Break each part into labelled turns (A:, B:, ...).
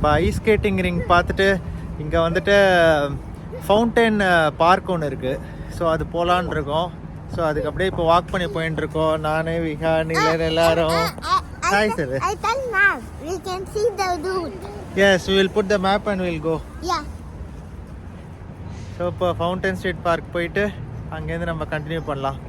A: நம்ம ice skating ring பார்த்துட்டு இங்கே வந்துட்டு ஃபவுண்டைன் பார்க் ஒன்று இருக்குது. ஸோ அது போகலான் இருக்கோம். ஸோ அதுக்கு அப்படியே இப்போ வாக் பண்ணி போயின்னு இருக்கோம். நான் விஹா நீலன் எல்லாரும். Hi sir.
B: We can see the route.
A: Yes, we will put the map and we'll go.
B: Yeah.
A: So இப்போ ஃபவுண்டைன் ஸ்ட்ரீட் பார்க் போயிட்டு அங்கேருந்து நம்ம கண்டினியூ பண்ணலாம்.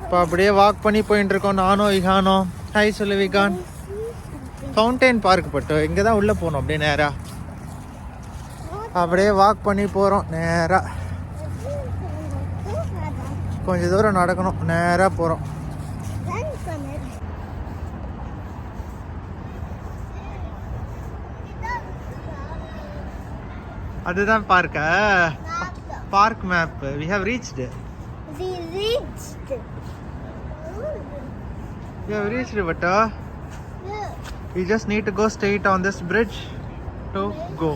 A: இப்போ அப்படியே வாக் பண்ணி போயிட்டு இருக்கோம் நானும் விகானும். ஹாய் சொல்லு விகான். ஃபவுண்டைன் பார்க் பட்டு இங்கே தான் உள்ளே போகணும். அப்படியே நேராக அப்படியே வாக் பண்ணி போகிறோம். நேராக கொஞ்சம் தூரம் நடக்கணும். நேராக போகிறோம். அதுதான் பார்க்கா? Park map. We have reached.
B: We reached.
A: We have reached, Vata.
B: Yeah.
A: We just need to go straight on this bridge to go.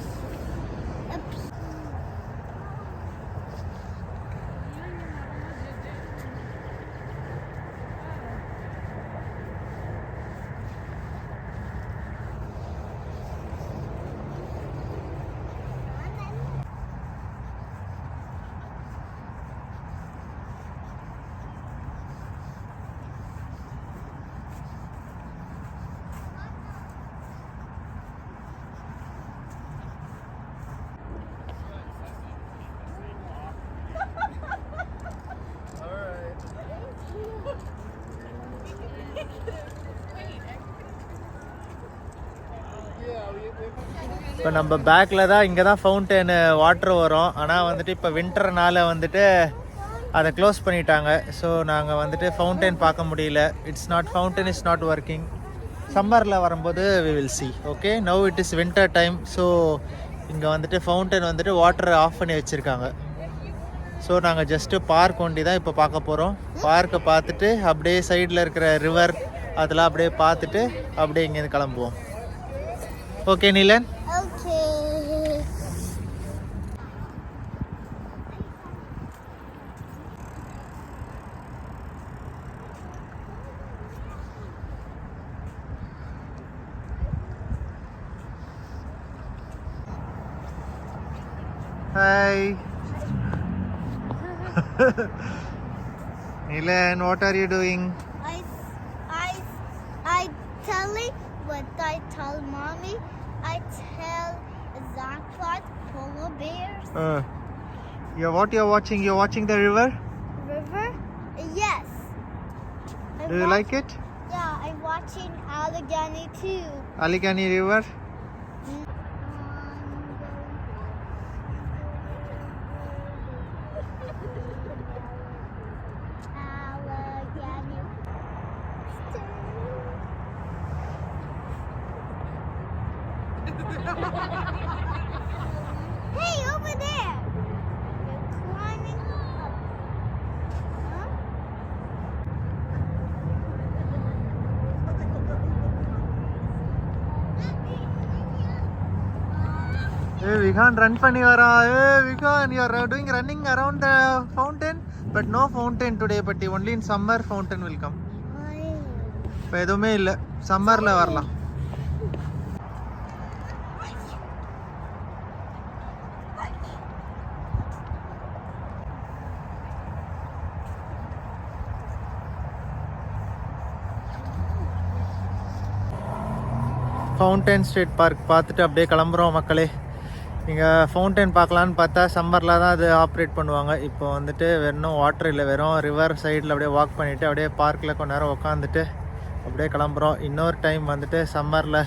A: இப்போ நம்ம பேக்கில் தான் இங்கே தான் ஃபவுண்டைன் வாட்டர் வரும். ஆனால் வந்துட்டு இப்போ வின்டர்னால வந்துட்டு அதை க்ளோஸ் பண்ணிட்டாங்க. ஸோ நாங்கள் வந்துட்டு ஃபவுண்டைன் பார்க்க முடியல. Fountain is not working. சம்மரில் வரும்போது we will see. Okay, now it is winter time. So இங்கே வந்துட்டு ஃபவுண்டைன் வந்துட்டு வாட்டர் ஆஃப் பண்ணி வச்சுருக்காங்க. ஸோ நாங்கள் ஜஸ்ட்டு பார்க் ஒண்டி தான் இப்போ பார்க்க போகிறோம். பார்க்கை பார்த்துட்டு அப்படியே சைடில் இருக்கிற ரிவர் அதெல்லாம் அப்படியே பார்த்துட்டு அப்படியே இங்கேருந்து கிளம்புவோம். Okay Neelan.
B: Okay.
A: Hi. Nilan, what are you doing?
B: I telling what I tell mommy. I tell Zach polar bears.
A: What you're watching? You're watching the river?
B: River? Yes.
A: Do you like it?
B: Yeah, I'm watching Allegheny too.
A: Allegheny River?
B: Hey, over there! You're climbing up. Huh?
A: Hey, Vigan, run பண்ணி வரா. Hey, Vigan, you are doing running around the fountain, but no fountain today. But only in summer fountain will come. இப்போ எதுவுமே இல்லை. சம்மரில் வரலாம். Fountain street park பார்த்துட்டு அப்படியே கிளம்புறோம் மக்களே. இங்கே ஃபவுண்டைன் பார்க்கலான்னு பார்த்தா சம்மரில் தான் அது ஆப்ரேட் பண்ணுவாங்க. இப்போ வந்துட்டு வெறும் வாட்டர் இல்லை, வெறும் ரிவர் சைடில் அப்படியே வாக் பண்ணிவிட்டு அப்படியே பார்க்கில் கொஞ்ச நேரம் உட்காந்துட்டு அப்படியே கிளம்புறோம். இன்னொரு டைம் வந்துட்டு சம்மரில்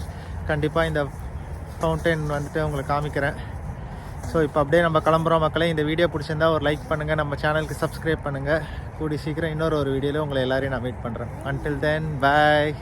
A: கண்டிப்பாக இந்த ஃபவுண்டைன் வந்துட்டு உங்களுக்கு காமிக்கிறேன். ஸோ இப்போ அப்படியே நம்ம கிளம்புறோம் மக்களே. இந்த வீடியோ பிடிச்சிருந்தா ஒரு லைக் பண்ணுங்கள், நம்ம சேனலுக்கு சப்ஸ்கிரைப் பண்ணுங்கள். கூடி சீக்கிரம் இன்னொரு வீடியோவில் உங்களை எல்லாரையும் நான் மீட் பண்ணுறேன். அன்டில் தென் பாய்.